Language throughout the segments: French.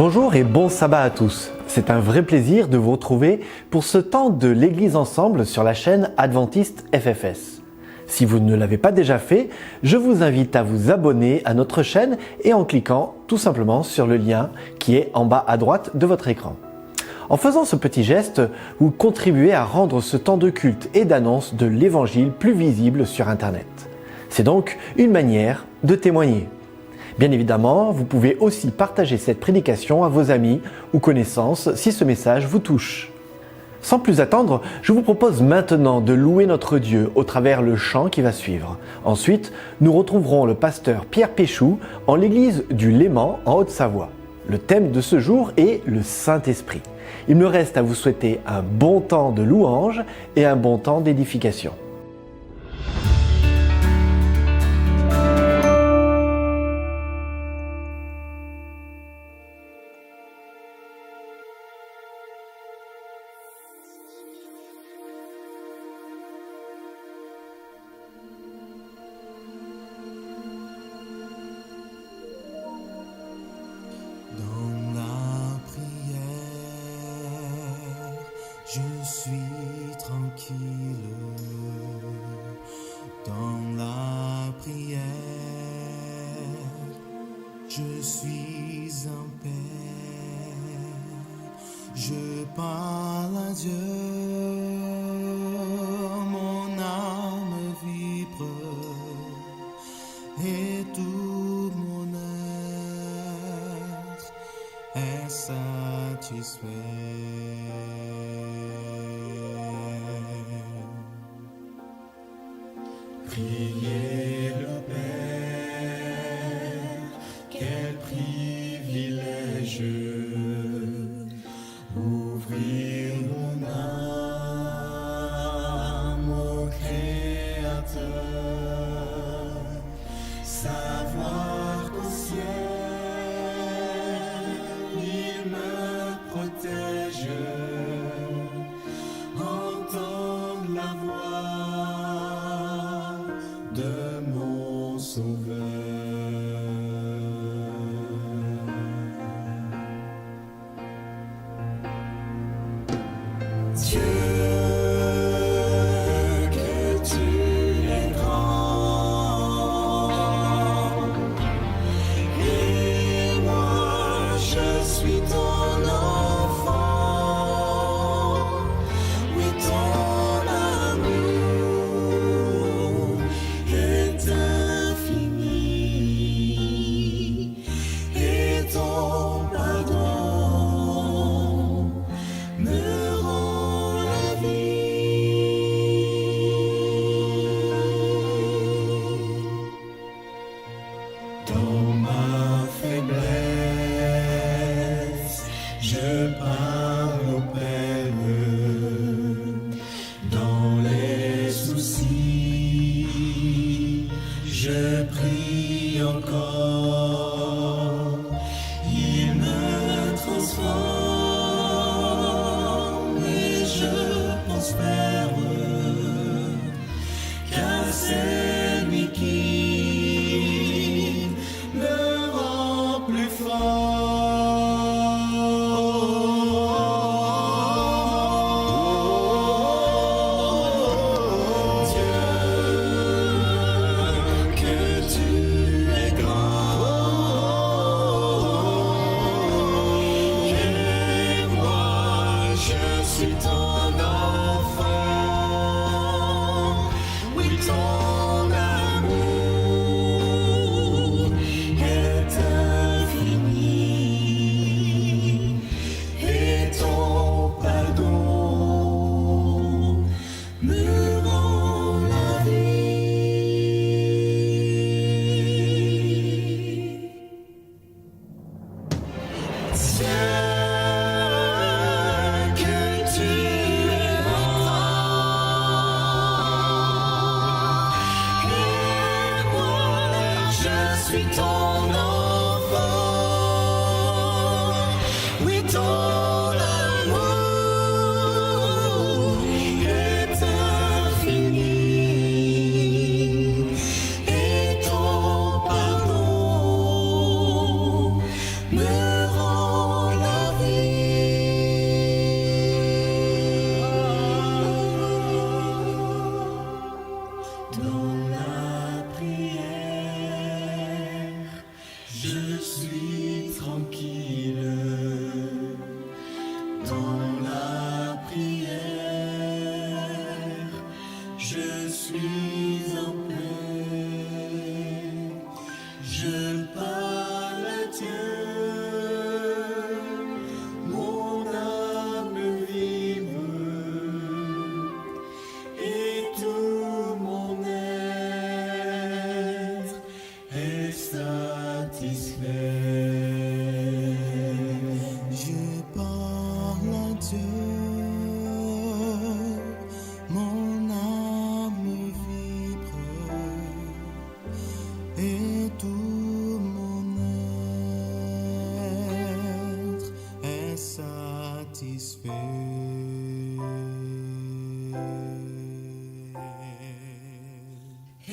Bonjour et bon sabbat à tous. C'est un vrai plaisir de vous retrouver pour ce temps de l'Église ensemble sur la chaîne Adventiste FFS. Si vous ne l'avez pas déjà fait, je vous invite à vous abonner à notre chaîne et en cliquant tout simplement sur le lien qui est en bas à droite de votre écran. En faisant ce petit geste, vous contribuez à rendre ce temps de culte et d'annonce de l'Évangile plus visible sur Internet. C'est donc une manière de témoigner. Bien évidemment, vous pouvez aussi partager cette prédication à vos amis ou connaissances si ce message vous touche. Sans plus attendre, je vous propose maintenant de louer notre Dieu au travers le chant qui va suivre. Ensuite, nous retrouverons le pasteur Pierre Péchou en l'église du Léman en Haute-Savoie. Le thème de ce jour est le Saint-Esprit. Il me reste à vous souhaiter un bon temps de louange et un bon temps d'édification. Je suis tranquille dans la prière, je suis en paix, je parle à Dieu, mon âme vibre et tout mon être est satisfait. Priez le Père, quel privilège, ouvrir mon âme au Créateur, savoir qu'au ciel il me protège, entendre la voix de mon Sauveur. Dieu, que tu es grand, et moi je suis ton enfant, oui ton amour est infini, et ton pardon me rend la vie. Dans ma faiblesse, je parle au Père. Dans les soucis, je prie encore. Il me transforme et je prospère, car c'est lui qui me rend plus fort. Dieu, que tu es grand, et moi je suis ton enfant, oui ton amour est infini, et ton pardon me rend la vie. Dieu, que tu es grand, et moi je suis ton enfant, oui ton amour est infini, et ton pardon me rend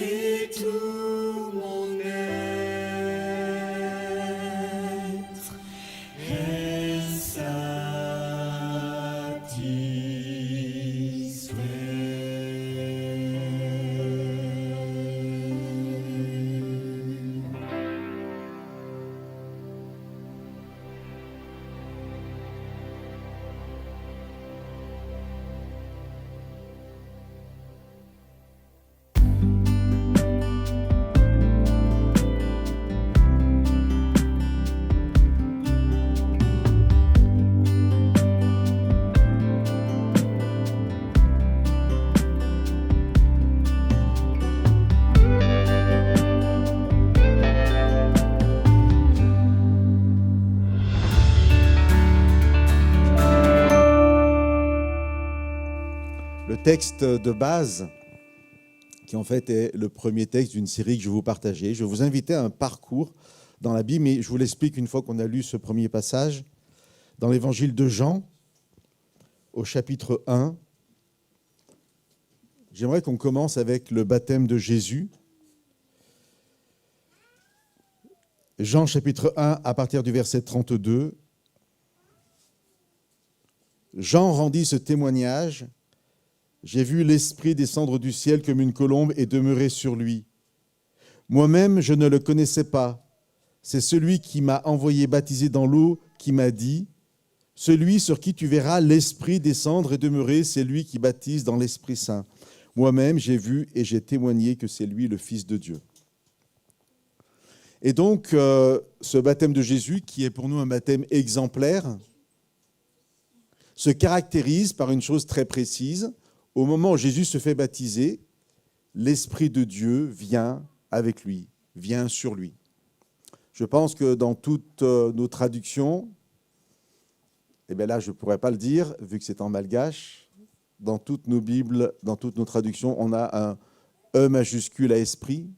Et tout mon être est satisfait. Le texte de base, qui en fait est le premier texte d'une série que je vais vous partager, je vais vous inviter à un parcours dans la Bible, mais je vous l'explique une fois qu'on a lu ce premier passage, dans l'évangile de Jean, au chapitre 1. J'aimerais qu'on commence avec le baptême de Jésus. Jean chapitre 1, à partir du verset 32. Jean rendit ce témoignage. J'ai vu l'Esprit descendre du ciel comme une colombe et demeurer sur lui. Moi-même, je ne le connaissais pas. C'est celui qui m'a envoyé baptiser dans l'eau qui m'a dit, « Celui sur qui tu verras l'Esprit descendre et demeurer, c'est lui qui baptise dans l'Esprit Saint. Moi-même, j'ai vu et j'ai témoigné que c'est lui le Fils de Dieu. » Et donc, ce baptême de Jésus, qui est pour nous un baptême exemplaire, se caractérise par une chose très précise. Au moment où Jésus se fait baptiser, l'Esprit de Dieu vient avec lui, vient sur lui. Je pense que dans toutes nos traductions, et bien là je ne pourrais pas le dire, vu que c'est en malgache, dans toutes nos Bibles, dans toutes nos traductions, on a un E majuscule à esprit,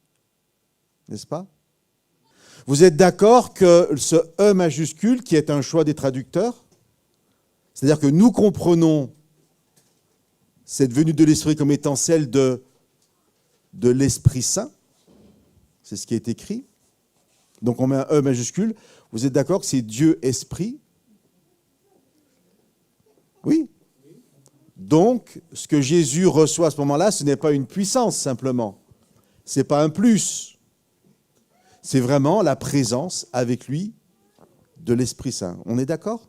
n'est-ce pas? Vous êtes d'accord que ce E majuscule, qui est un choix des traducteurs, c'est-à-dire que nous comprenons cette venue de l'Esprit comme étant celle de l'Esprit Saint. C'est ce qui est écrit. Donc on met un E majuscule. Vous êtes d'accord que c'est Dieu Esprit? Oui. Donc, ce que Jésus reçoit à ce moment-là, ce n'est pas une puissance simplement. Ce n'est pas un plus. C'est vraiment la présence avec lui de l'Esprit Saint. On est d'accord?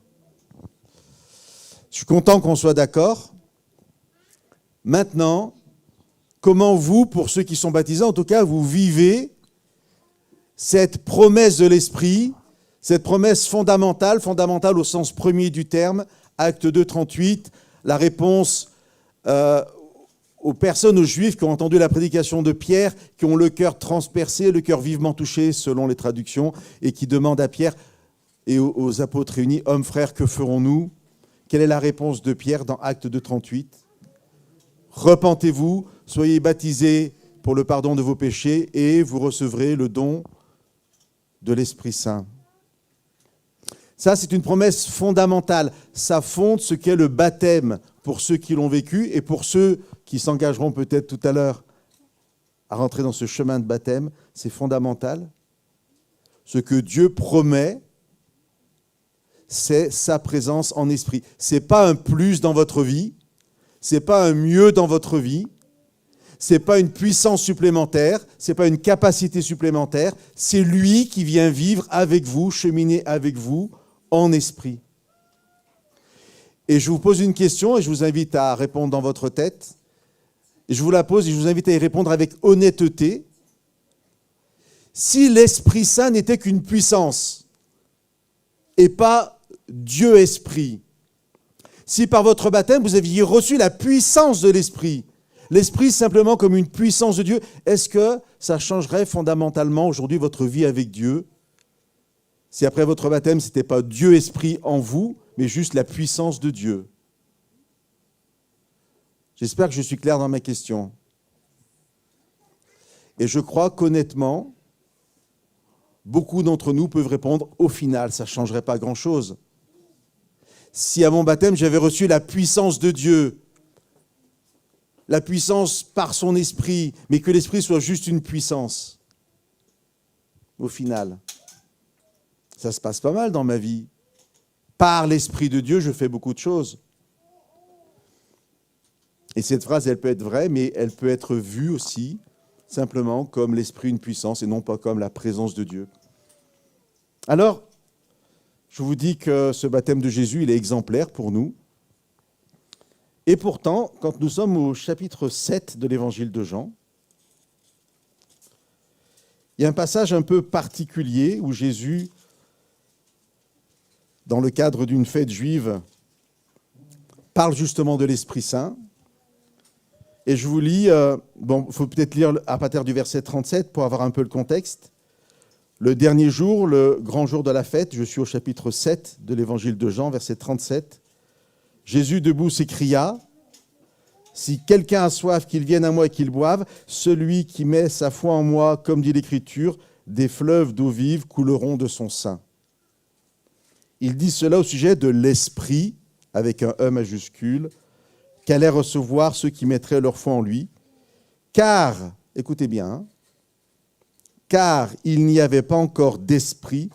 Je suis content qu'on soit d'accord. Maintenant, comment vous, pour ceux qui sont baptisés, en tout cas, vous vivez cette promesse de l'Esprit, cette promesse fondamentale au sens premier du terme, Acte 2, 38, la réponse aux personnes, aux Juifs qui ont entendu la prédication de Pierre, qui ont le cœur transpercé, le cœur vivement touché, selon les traductions, et qui demandent à Pierre et aux apôtres réunis, « Hommes, frères, que ferons-nous » Quelle est la réponse de Pierre dans Acte 2, 38 ? Repentez-vous, soyez baptisés pour le pardon de vos péchés et vous recevrez le don de l'Esprit Saint. Ça, c'est une promesse fondamentale. Ça fonde ce qu'est le baptême pour ceux qui l'ont vécu et pour ceux qui s'engageront peut-être tout à l'heure à rentrer dans ce chemin de baptême. C'est fondamental. Ce que Dieu promet, c'est sa présence en esprit. Ce n'est pas un plus dans votre vie. Ce n'est pas un mieux dans votre vie, ce n'est pas une puissance supplémentaire, ce n'est pas une capacité supplémentaire, c'est lui qui vient vivre avec vous, cheminer avec vous en esprit. Et je vous pose une question et je vous invite à répondre dans votre tête. Et je vous la pose et je vous invite à y répondre avec honnêteté. Si l'Esprit Saint n'était qu'une puissance et pas Dieu Esprit, si par votre baptême, vous aviez reçu la puissance de l'Esprit, l'Esprit simplement comme une puissance de Dieu, est-ce que ça changerait fondamentalement aujourd'hui votre vie avec Dieu? Si après votre baptême, ce n'était pas Dieu Esprit en vous, mais juste la puissance de Dieu. J'espère que je suis clair dans ma question. Et je crois qu'honnêtement, beaucoup d'entre nous peuvent répondre, au final, ça ne changerait pas grand-chose. si à mon baptême j'avais reçu la puissance de Dieu, la puissance par son esprit, mais que l'esprit soit juste une puissance. Au final, ça se passe pas mal dans ma vie. Par l'esprit de Dieu, je fais beaucoup de choses. Et cette phrase, elle peut être vraie, mais elle peut être vue aussi simplement comme l'esprit, une puissance, et non pas comme la présence de Dieu. Alors, je vous dis que ce baptême de Jésus, il est exemplaire pour nous. Et pourtant, quand nous sommes au chapitre 7 de l'évangile de Jean, il y a un passage un peu particulier où Jésus, dans le cadre d'une fête juive, parle justement de l'Esprit Saint. Et je vous lis, il faut peut-être lire à partir du verset 37 pour avoir un peu le contexte. Le dernier jour, le grand jour de la fête, je suis au chapitre 7 de l'évangile de Jean, verset 37. Jésus debout s'écria, « Si quelqu'un a soif, qu'il vienne à moi et qu'il boive, celui qui met sa foi en moi, comme dit l'Écriture, des fleuves d'eau vive couleront de son sein. » Il dit cela au sujet de l'Esprit, avec un E majuscule, qu'allaient recevoir ceux qui mettraient leur foi en lui, car, écoutez bien, car il n'y avait pas encore d'esprit,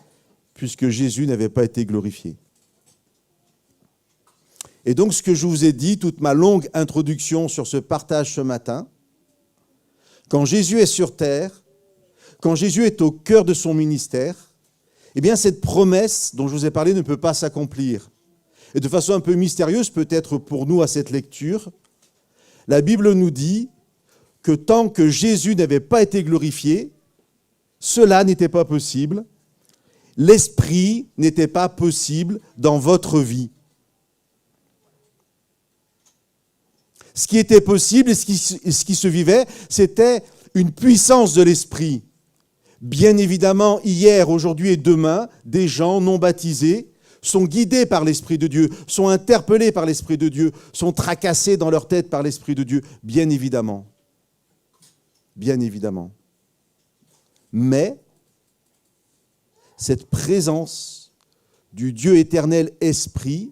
puisque Jésus n'avait pas été glorifié. Et donc, ce que je vous ai dit, toute ma longue introduction sur ce partage ce matin, quand Jésus est sur terre, quand Jésus est au cœur de son ministère, eh bien, cette promesse dont je vous ai parlé ne peut pas s'accomplir. Et de façon un peu mystérieuse, peut-être pour nous à cette lecture, la Bible nous dit que tant que Jésus n'avait pas été glorifié, cela n'était pas possible. L'Esprit n'était pas possible dans votre vie. Ce qui était possible et ce qui se vivait, c'était une puissance de l'Esprit. Bien évidemment, hier, aujourd'hui et demain, des gens non baptisés sont guidés par l'Esprit de Dieu, sont interpellés par l'Esprit de Dieu, sont tracassés dans leur tête par l'Esprit de Dieu, bien évidemment. Bien évidemment. Mais cette présence du Dieu éternel Esprit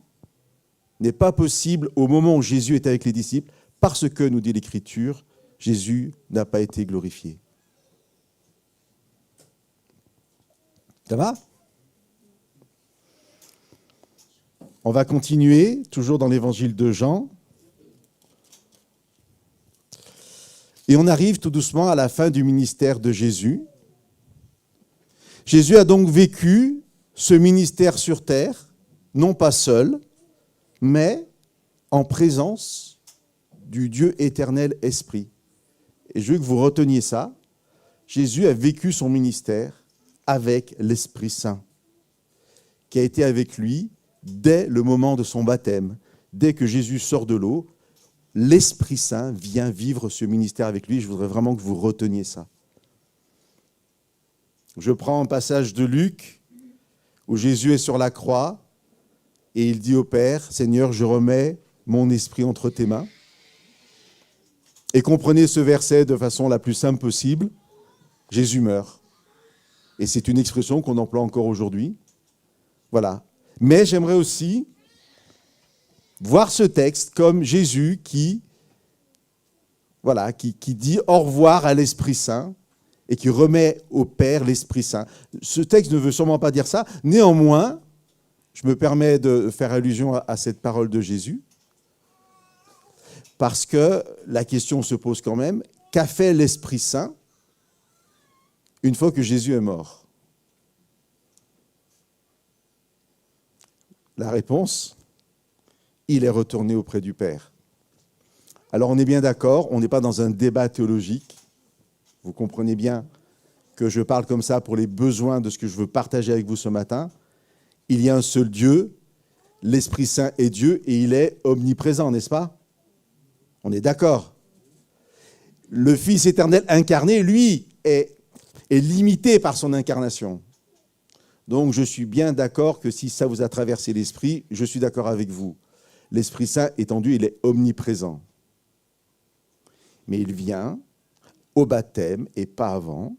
n'est pas possible au moment où Jésus était avec les disciples, parce que, nous dit l'Écriture, Jésus n'a pas été glorifié. Ça va ? On va continuer, toujours dans l'évangile de Jean. Et on arrive tout doucement à la fin du ministère de Jésus. Jésus a donc vécu ce ministère sur terre, non pas seul, mais en présence du Dieu éternel Esprit. Et je veux que vous reteniez ça. Jésus a vécu son ministère avec l'Esprit Saint, qui a été avec lui dès le moment de son baptême. Dès que Jésus sort de l'eau, l'Esprit Saint vient vivre ce ministère avec lui. Je voudrais vraiment que vous reteniez ça. Je prends un passage de Luc où Jésus est sur la croix et il dit au Père, « Seigneur, je remets mon esprit entre tes mains. » Et comprenez ce verset de façon la plus simple possible. Jésus meurt. Et c'est une expression qu'on emploie encore aujourd'hui. Voilà. Mais j'aimerais aussi voir ce texte comme Jésus qui dit au revoir à l'Esprit Saint et qui remet au Père l'Esprit Saint. Ce texte ne veut sûrement pas dire ça. Néanmoins, je me permets de faire allusion à cette parole de Jésus, parce que la question se pose quand même, qu'a fait l'Esprit Saint une fois que Jésus est mort? La réponse, il est retourné auprès du Père. Alors on est bien d'accord, on n'est pas dans un débat théologique. Vous comprenez bien que je parle comme ça pour les besoins de ce que je veux partager avec vous ce matin. Il y a un seul Dieu, l'Esprit Saint est Dieu et il est omniprésent, n'est-ce pas? On est d'accord. Le Fils éternel incarné, lui, est limité par son incarnation. Donc je suis bien d'accord que si ça vous a traversé l'esprit, je suis d'accord avec vous. L'Esprit Saint étendu, il est omniprésent. Mais il vient au baptême et pas avant.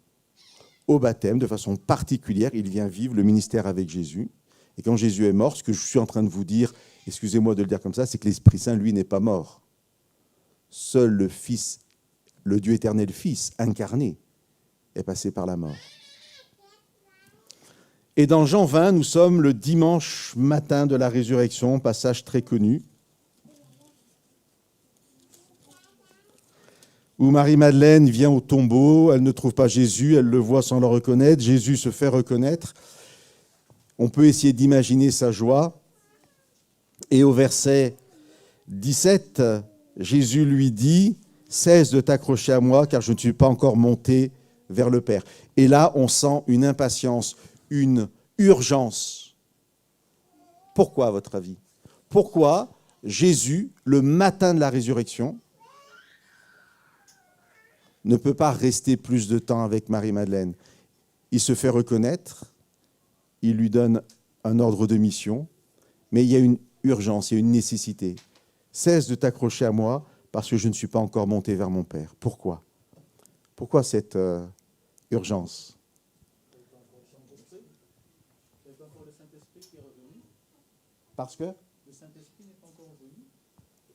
Au baptême, de façon particulière, il vient vivre le ministère avec Jésus. Et quand Jésus est mort, ce que je suis en train de vous dire, excusez-moi de le dire comme ça, c'est que l'Esprit Saint, lui, n'est pas mort. Seul le Fils, le Dieu éternel Fils, incarné, est passé par la mort. Et dans Jean 20, nous sommes le dimanche matin de la résurrection, passage très connu, où Marie-Madeleine vient au tombeau, elle ne trouve pas Jésus, elle le voit sans le reconnaître, Jésus se fait reconnaître. On peut essayer d'imaginer sa joie. Et au verset 17, Jésus lui dit « Cesse de t'accrocher à moi, car je ne suis pas encore monté vers le Père. » Et là, on sent une impatience, une urgence. Pourquoi, à votre avis? Pourquoi Jésus, le matin de la résurrection, ne peut pas rester plus de temps avec Marie-Madeleine? Il se fait reconnaître, il lui donne un ordre de mission, mais il y a une urgence, il y a une nécessité. Cesse de t'accrocher à moi parce que je ne suis pas encore monté vers mon Père. Pourquoi? Pourquoi cette urgence? Parce que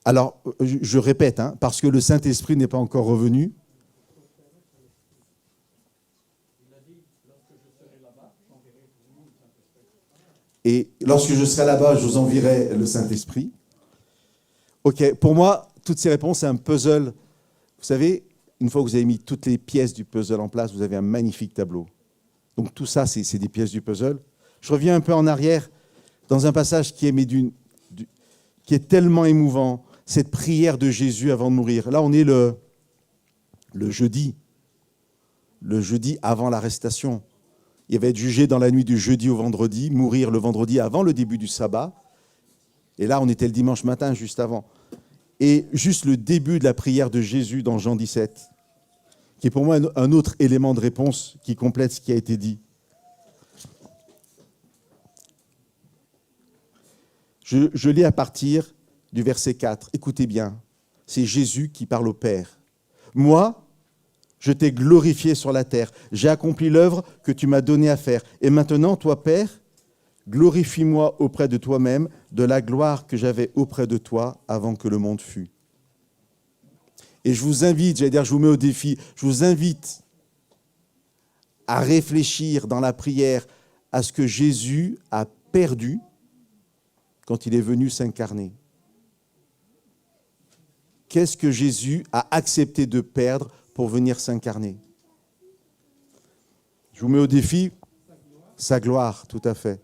alors, je répète, parce que le Saint-Esprit n'est pas encore revenu. Et lorsque je serai là-bas, je vous enverrai le Saint-Esprit. Ok, pour moi, toutes ces réponses, c'est un puzzle. Vous savez, une fois que vous avez mis toutes les pièces du puzzle en place, vous avez un magnifique tableau. Donc tout ça, c'est des pièces du puzzle. Je reviens un peu en arrière, dans un passage qui est tellement émouvant, cette prière de Jésus avant de mourir. Là, on est le jeudi avant l'arrestation. Il va être jugé dans la nuit du jeudi au vendredi, mourir le vendredi avant le début du sabbat. Et là, on était le dimanche matin, juste avant. Et juste le début de la prière de Jésus dans Jean 17, qui est pour moi un autre élément de réponse qui complète ce qui a été dit. Je lis à partir du verset 4. Écoutez bien, c'est Jésus qui parle au Père. « Moi, je t'ai glorifié sur la terre. J'ai accompli l'œuvre que tu m'as donnée à faire. Et maintenant, toi, Père, glorifie-moi auprès de toi-même de la gloire que j'avais auprès de toi avant que le monde fût. » Et je vous invite, je vous mets au défi, je vous invite à réfléchir dans la prière à ce que Jésus a perdu quand il est venu s'incarner. Qu'est-ce que Jésus a accepté de perdre pour venir s'incarner? Je vous mets au défi sa gloire, tout à fait.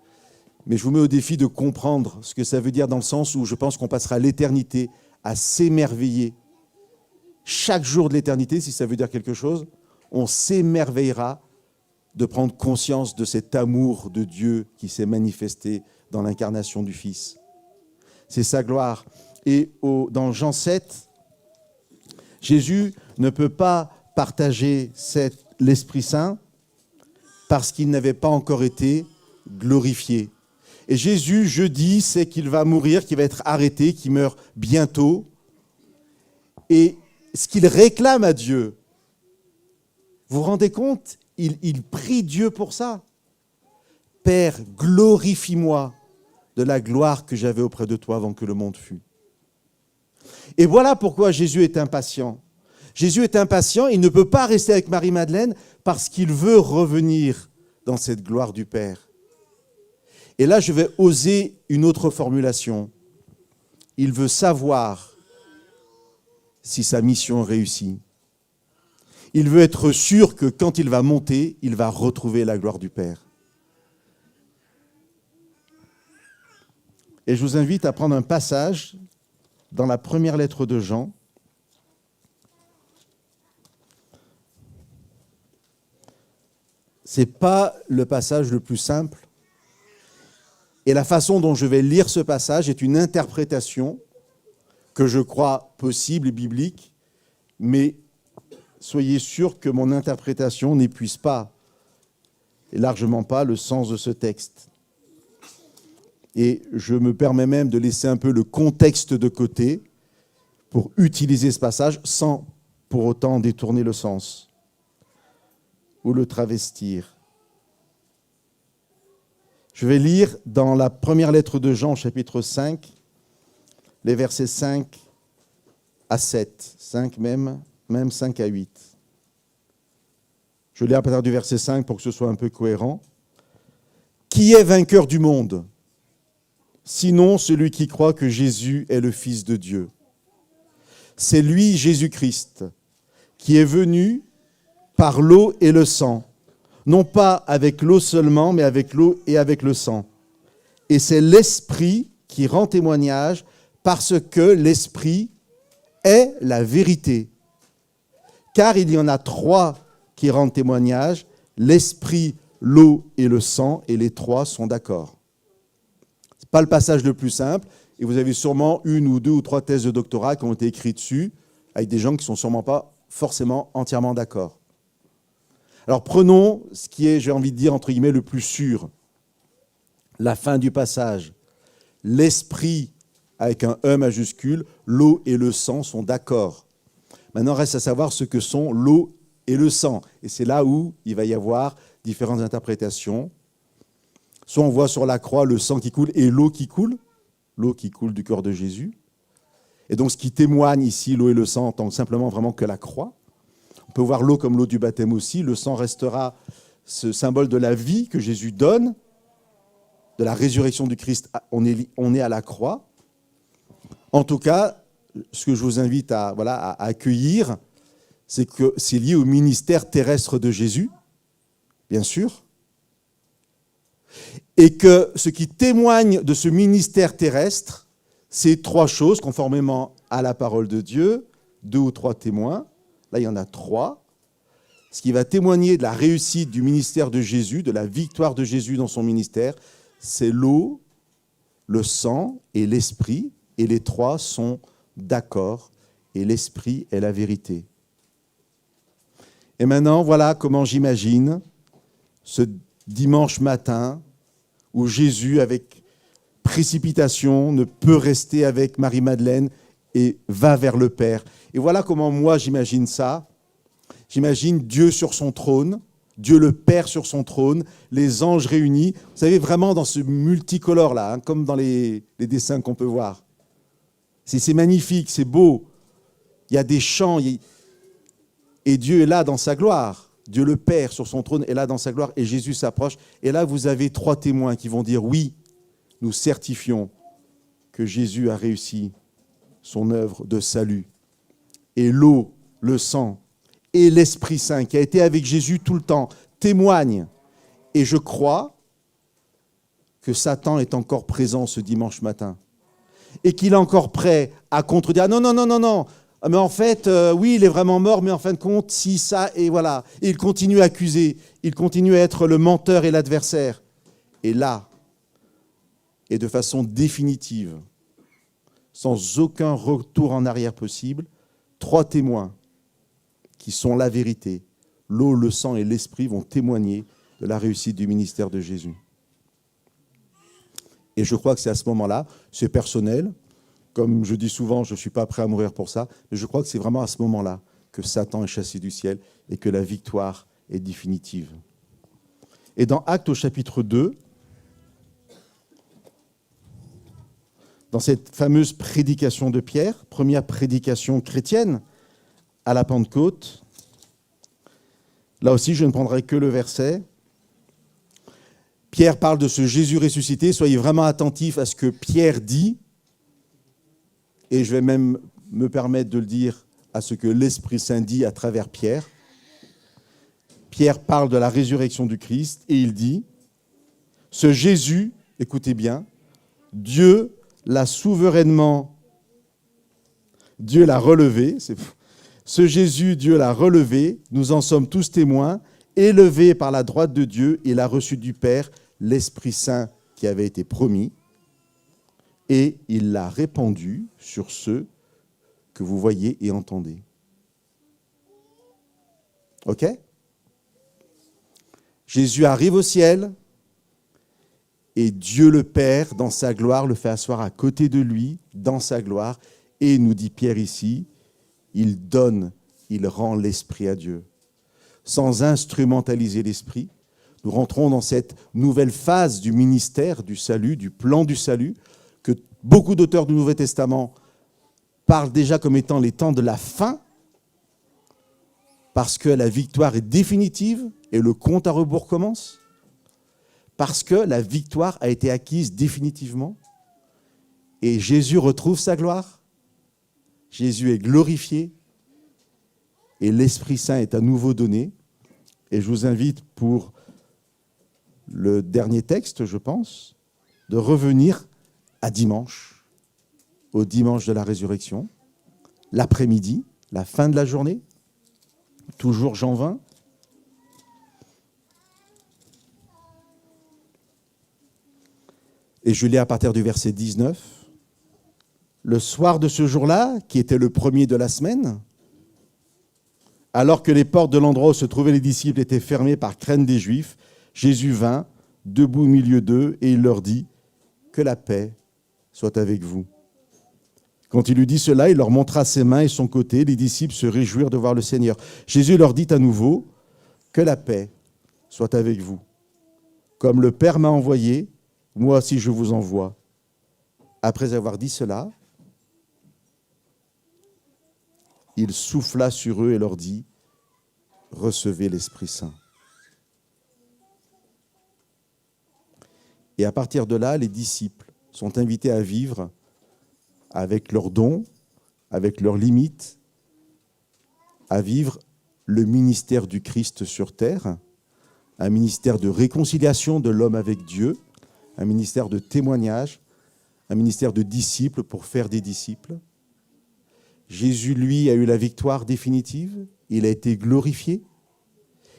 Mais je vous mets au défi de comprendre ce que ça veut dire dans le sens où je pense qu'on passera l'éternité à s'émerveiller. Chaque jour de l'éternité, si ça veut dire quelque chose, on s'émerveillera de prendre conscience de cet amour de Dieu qui s'est manifesté dans l'incarnation du Fils. C'est sa gloire. Et dans Jean 7, Jésus ne peut pas partager l'Esprit Saint parce qu'il n'avait pas encore été glorifié. Et Jésus, jeudi, sait qu'il va mourir, qu'il va être arrêté, qu'il meurt bientôt. Et ce qu'il réclame à Dieu, vous vous rendez compte? Il prie Dieu pour ça. Père, glorifie-moi de la gloire que j'avais auprès de toi avant que le monde fût. Et voilà pourquoi Jésus est impatient. Jésus est impatient, il ne peut pas rester avec Marie-Madeleine parce qu'il veut revenir dans cette gloire du Père. Et là, je vais oser une autre formulation. Il veut savoir si sa mission réussit. Il veut être sûr que quand il va monter, il va retrouver la gloire du Père. Et je vous invite à prendre un passage dans la première lettre de Jean. Ce n'est pas le passage le plus simple. Et la façon dont je vais lire ce passage est une interprétation que je crois possible et biblique, mais soyez sûrs que mon interprétation n'épuise pas, et largement pas, le sens de ce texte. Et je me permets même de laisser un peu le contexte de côté pour utiliser ce passage sans pour autant détourner le sens ou le travestir. Je vais lire dans la première lettre de Jean, chapitre 5, les versets 5 à 7, 5 même 5 à 8. Je lis à partir du verset 5 pour que ce soit un peu cohérent. « Qui est vainqueur du monde ? Sinon celui qui croit que Jésus est le Fils de Dieu. C'est lui, Jésus-Christ, qui est venu par l'eau et le sang, non pas avec l'eau seulement, mais avec l'eau et avec le sang. Et c'est l'Esprit qui rend témoignage, parce que l'Esprit est la vérité. Car il y en a trois qui rendent témoignage, l'Esprit, l'eau et le sang, et les trois sont d'accord. Ce n'est pas le passage le plus simple, et vous avez sûrement une ou deux ou trois thèses de doctorat qui ont été écrites dessus, avec des gens qui ne sont sûrement pas forcément entièrement d'accord. Alors prenons ce qui est, j'ai envie de dire, entre guillemets, le plus sûr. La fin du passage. L'Esprit, avec un E majuscule, l'eau et le sang sont d'accord. Maintenant, reste à savoir ce que sont l'eau et le sang. Et c'est là où il va y avoir différentes interprétations. Soit on voit sur la croix le sang qui coule et l'eau qui coule du corps de Jésus. Et donc ce qui témoigne ici, l'eau et le sang, en tant que simplement vraiment que la croix. On peut voir l'eau comme l'eau du baptême aussi. Le sang restera ce symbole de la vie que Jésus donne, de la résurrection du Christ. On est à la croix. En tout cas, ce que je vous invite à accueillir, c'est que c'est lié au ministère terrestre de Jésus, bien sûr, et que ce qui témoigne de ce ministère terrestre, c'est trois choses, conformément à la parole de Dieu, 2 ou 3 témoins. Là, il y en a 3. Ce qui va témoigner de la réussite du ministère de Jésus, de la victoire de Jésus dans son ministère, c'est l'eau, le sang et l'esprit. Et les 3 sont d'accord. Et l'esprit est la vérité. Et maintenant, voilà comment j'imagine ce dimanche matin où Jésus, avec précipitation, ne peut rester avec Marie-Madeleine et va vers le Père. Et voilà comment moi j'imagine ça. J'imagine Dieu sur son trône, Dieu le Père sur son trône, les anges réunis. Vous savez, vraiment dans ce multicolore-là, hein, comme dans les dessins qu'on peut voir. C'est magnifique, c'est beau. Il y a des chants, et Dieu est là dans sa gloire. Dieu le Père sur son trône est là dans sa gloire, et Jésus s'approche. Et là, vous avez 3 témoins qui vont dire, oui, nous certifions que Jésus a réussi son œuvre de salut. Et l'eau, le sang et l'Esprit Saint, qui a été avec Jésus tout le temps, témoignent. Et je crois que Satan est encore présent ce dimanche matin. Et qu'il est encore prêt à contredire. Non. Mais en fait, oui, il est vraiment mort, mais en fin de compte, si, ça, et voilà. Et il continue à accuser. Il continue à être le menteur et l'adversaire. Et là, et de façon définitive, sans aucun retour en arrière possible, 3 témoins qui sont la vérité. L'eau, le sang et l'esprit vont témoigner de la réussite du ministère de Jésus. Et je crois que c'est à ce moment-là, c'est personnel, comme je dis souvent, je ne suis pas prêt à mourir pour ça, mais je crois que c'est vraiment à ce moment-là que Satan est chassé du ciel et que la victoire est définitive. Et dans Actes au chapitre 2, dans cette fameuse prédication de Pierre, première prédication chrétienne à la Pentecôte, là aussi je ne prendrai que le verset. Pierre parle de ce Jésus ressuscité. Soyez vraiment attentifs à ce que Pierre dit, et je vais même me permettre de le dire à ce que l'Esprit Saint dit à travers Pierre. Pierre parle de la résurrection du Christ et il dit, ce Jésus, écoutez bien, Dieu l'a relevé, ce Jésus, Dieu l'a relevé, nous en sommes tous témoins, élevé par la droite de Dieu, il a reçu du Père l'Esprit Saint qui avait été promis, et il l'a répandu sur ceux que vous voyez et entendez. OK ? Jésus arrive au ciel, et Dieu le Père, dans sa gloire, le fait asseoir à côté de lui, dans sa gloire, et nous dit Pierre ici, il donne, il rend l'Esprit à Dieu. Sans instrumentaliser l'Esprit, Nous rentrons dans cette nouvelle phase du ministère du salut, du plan du salut, que beaucoup d'auteurs du Nouveau Testament parlent déjà comme étant les temps de la fin, parce que la victoire est définitive et le compte à rebours commence, parce que la victoire a été acquise définitivement et Jésus retrouve sa gloire, Jésus est glorifié et l'Esprit Saint est à nouveau donné. Et je vous invite pour le dernier texte, je pense, de revenir à dimanche, au dimanche de la résurrection, l'après-midi, la fin de la journée, toujours Jean 20. Et je lis à partir du verset 19. Le soir de ce jour-là, qui était le premier de la semaine, alors que les portes de l'endroit où se trouvaient les disciples étaient fermées par crainte des Juifs, Jésus vint, debout au milieu d'eux, et il leur dit « Que la paix soit avec vous ». Quand il lui dit cela, il leur montra ses mains et son côté. Les disciples se réjouirent de voir le Seigneur. Jésus leur dit à nouveau « Que la paix soit avec vous. Comme le Père m'a envoyé, moi aussi je vous envoie. » Après avoir dit cela, il souffla sur eux et leur dit « Recevez l'Esprit Saint. » Et à partir de là, les disciples sont invités à vivre avec leurs dons, avec leurs limites, à vivre le ministère du Christ sur terre, un ministère de réconciliation de l'homme avec Dieu, un ministère de témoignage, un ministère de disciples pour faire des disciples. Jésus, lui, a eu la victoire définitive, il a été glorifié,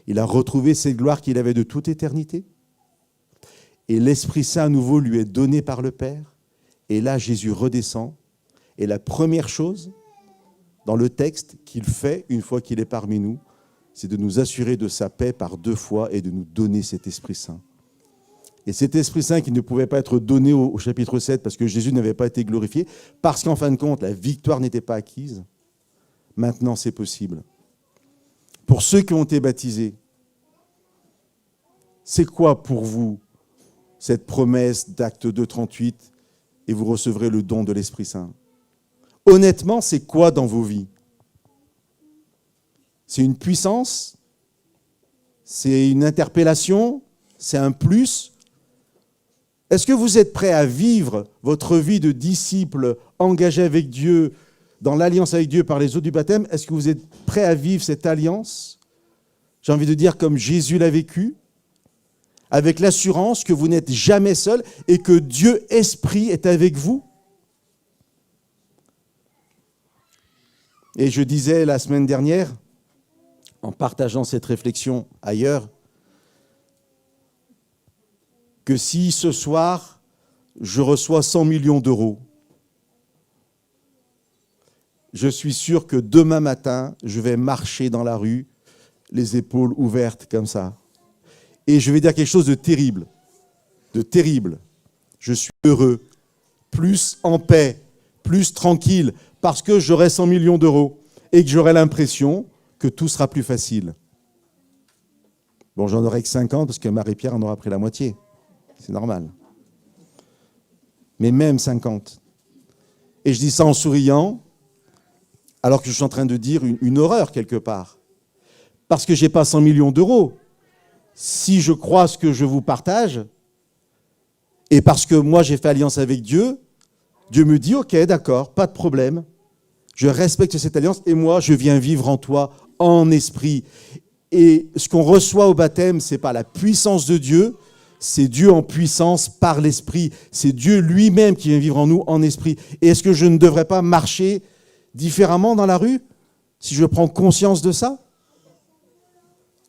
il a retrouvé cette gloire qu'il avait de toute éternité, et l'Esprit Saint à nouveau lui est donné par le Père, et là Jésus redescend, et la première chose dans le texte qu'il fait une fois qu'il est parmi nous, c'est de nous assurer de sa paix par 2 fois et de nous donner cet Esprit Saint. Et cet Esprit Saint qui ne pouvait pas être donné au chapitre 7 parce que Jésus n'avait pas été glorifié, parce qu'en fin de compte, la victoire n'était pas acquise, maintenant c'est possible. Pour ceux qui ont été baptisés, c'est quoi pour vous cette promesse d'Acte 2:38 et vous recevrez le don de l'Esprit Saint? Honnêtement, c'est quoi dans vos vies? C'est une puissance? C'est une interpellation? C'est un plus? Est-ce que vous êtes prêt à vivre votre vie de disciple engagé avec Dieu, dans l'alliance avec Dieu par les eaux du baptême? Est-ce que vous êtes prêt à vivre cette alliance? J'ai envie de dire comme Jésus l'a vécu, avec l'assurance que vous n'êtes jamais seul et que Dieu Esprit est avec vous. Et je disais la semaine dernière, en partageant cette réflexion ailleurs, que si ce soir, je reçois 100 millions d'euros, je suis sûr que demain matin, je vais marcher dans la rue, les épaules ouvertes comme ça. Et je vais dire quelque chose de terrible, de terrible. Je suis heureux, plus en paix, plus tranquille, parce que j'aurai 100 millions d'euros et que j'aurai l'impression que tout sera plus facile. Bon, j'en aurai que 50 parce que Marie-Pierre en aura pris la moitié. C'est normal. Mais même 50. Et je dis ça en souriant, alors que je suis en train de dire une horreur quelque part. Parce que je n'ai pas 100 millions d'euros. Si je crois ce que je vous partage, et parce que moi j'ai fait alliance avec Dieu, Dieu me dit, ok, d'accord, pas de problème, je respecte cette alliance, et moi je viens vivre en toi, en esprit. Et ce qu'on reçoit au baptême, ce n'est pas la puissance de Dieu, c'est Dieu en puissance par l'esprit. C'est Dieu lui-même qui vient vivre en nous en esprit. Et est-ce que je ne devrais pas marcher différemment dans la rue si je prends conscience de ça?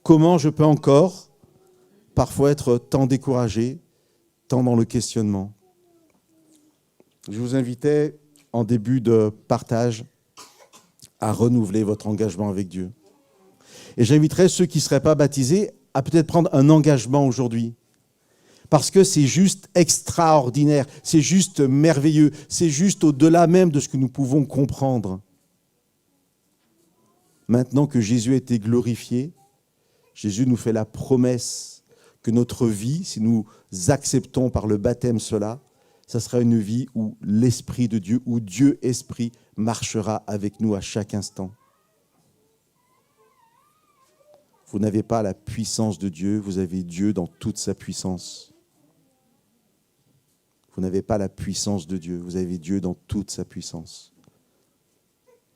Comment je peux encore parfois être tant découragé, tant dans le questionnement? Je vous invitais en début de partage à renouveler votre engagement avec Dieu. Et j'inviterais ceux qui ne seraient pas baptisés à peut-être prendre un engagement aujourd'hui. Parce que c'est juste extraordinaire, c'est juste merveilleux, c'est juste au-delà même de ce que nous pouvons comprendre. Maintenant que Jésus a été glorifié, Jésus nous fait la promesse que notre vie, si nous acceptons par le baptême cela, ça sera une vie où l'Esprit de Dieu, où Dieu Esprit marchera avec nous à chaque instant. Vous n'avez pas la puissance de Dieu, vous avez Dieu dans toute sa puissance. Vous n'avez pas la puissance de Dieu, vous avez Dieu dans toute sa puissance.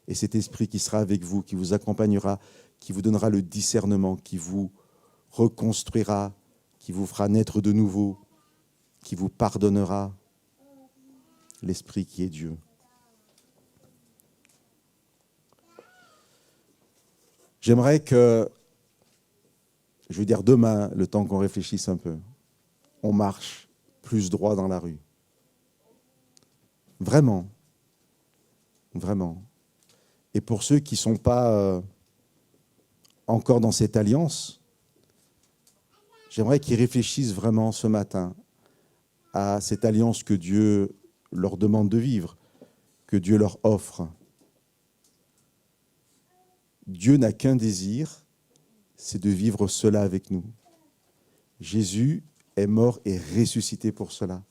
Et cet Esprit qui sera avec vous, qui vous accompagnera, qui vous donnera le discernement, qui vous reconstruira, qui vous fera naître de nouveau, qui vous pardonnera, l'Esprit qui est Dieu. J'aimerais que, je veux dire demain, le temps qu'on réfléchisse un peu, on marche plus droit dans la rue. Vraiment. Vraiment. Et pour ceux qui ne sont pas encore dans cette alliance, j'aimerais qu'ils réfléchissent vraiment ce matin à cette alliance que Dieu leur demande de vivre, que Dieu leur offre. Dieu n'a qu'un désir, c'est de vivre cela avec nous. Jésus est mort et ressuscité pour cela.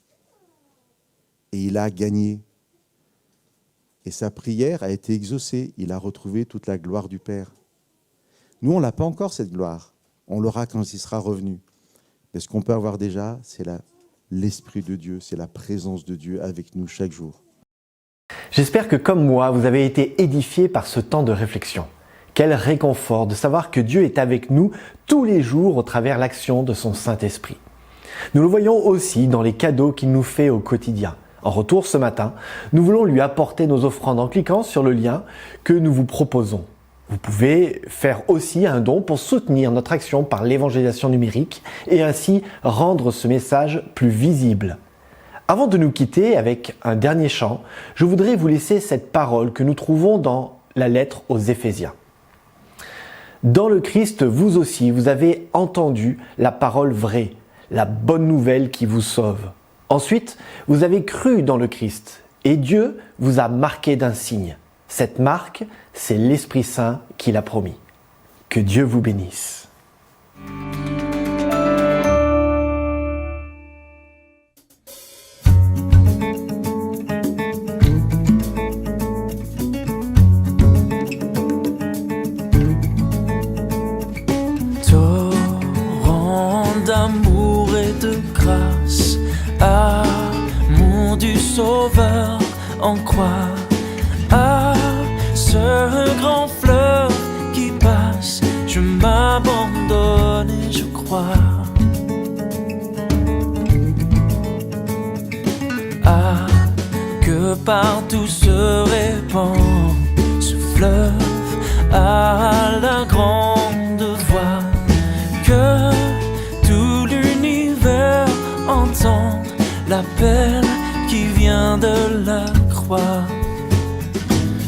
Et il a gagné. Et sa prière a été exaucée. Il a retrouvé toute la gloire du Père. Nous, on n'a pas encore cette gloire. On l'aura quand il sera revenu. Mais ce qu'on peut avoir déjà, c'est l'Esprit de Dieu, c'est la présence de Dieu avec nous chaque jour. J'espère que comme moi, vous avez été édifiés par ce temps de réflexion. Quel réconfort de savoir que Dieu est avec nous tous les jours au travers l'action de son Saint-Esprit. Nous le voyons aussi dans les cadeaux qu'il nous fait au quotidien. En retour ce matin, nous voulons lui apporter nos offrandes en cliquant sur le lien que nous vous proposons. Vous pouvez faire aussi un don pour soutenir notre action par l'évangélisation numérique et ainsi rendre ce message plus visible. Avant de nous quitter avec un dernier chant, je voudrais vous laisser cette parole que nous trouvons dans la lettre aux Éphésiens. Dans le Christ, vous aussi, vous avez entendu la parole vraie, la bonne nouvelle qui vous sauve. Ensuite, vous avez cru dans le Christ et Dieu vous a marqué d'un signe. Cette marque, c'est l'Esprit Saint qui l'a promis. Que Dieu vous bénisse. Torrent d'amour et de grâce, amour du Sauveur en croix. Ah, ce grand fleuve qui passe, je m'abandonne et je crois. Ah, que partout se répand ce fleuve à la grande voix, que tout l'univers entende l'appel qui vient de la croix.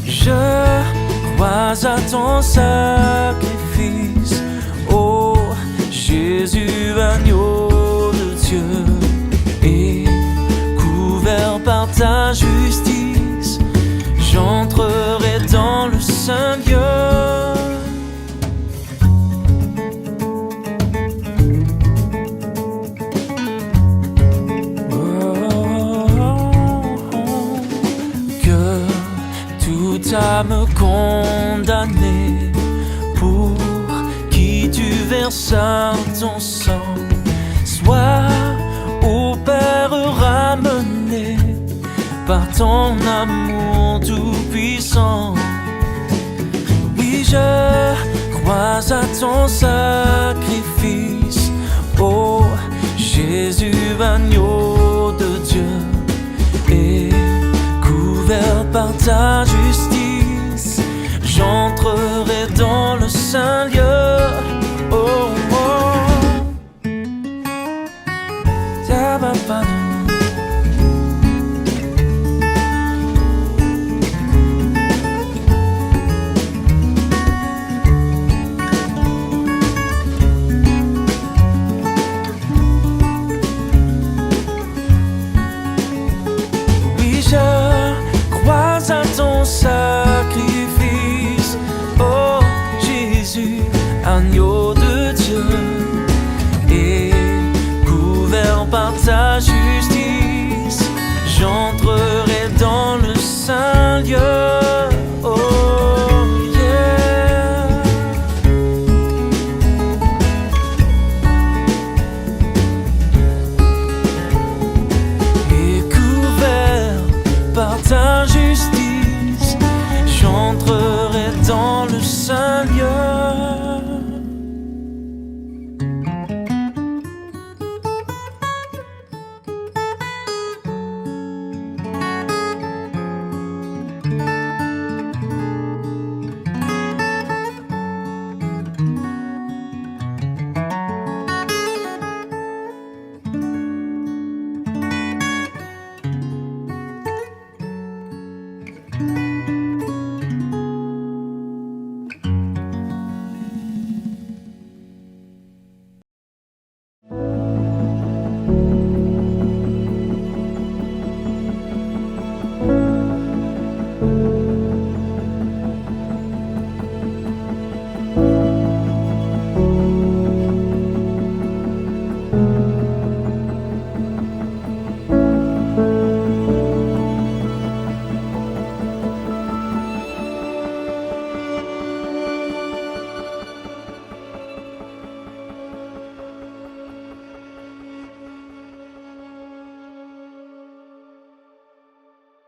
Je crois à ton sacrifice, ô Jésus, agneau de Dieu, et couvert par ta justice, j'entrerai dans le saint lieu. Âme condamnée, pour qui tu versas ton sang, sois au Père ramené par ton amour tout-puissant. Oui, je crois à ton sacrifice, ô Jésus, agneau de Dieu, et couvert par ta justice, j'entrerai dans le saint lieu. Oh, oh. Oui, je crois à ton sacrifice, saint lieu.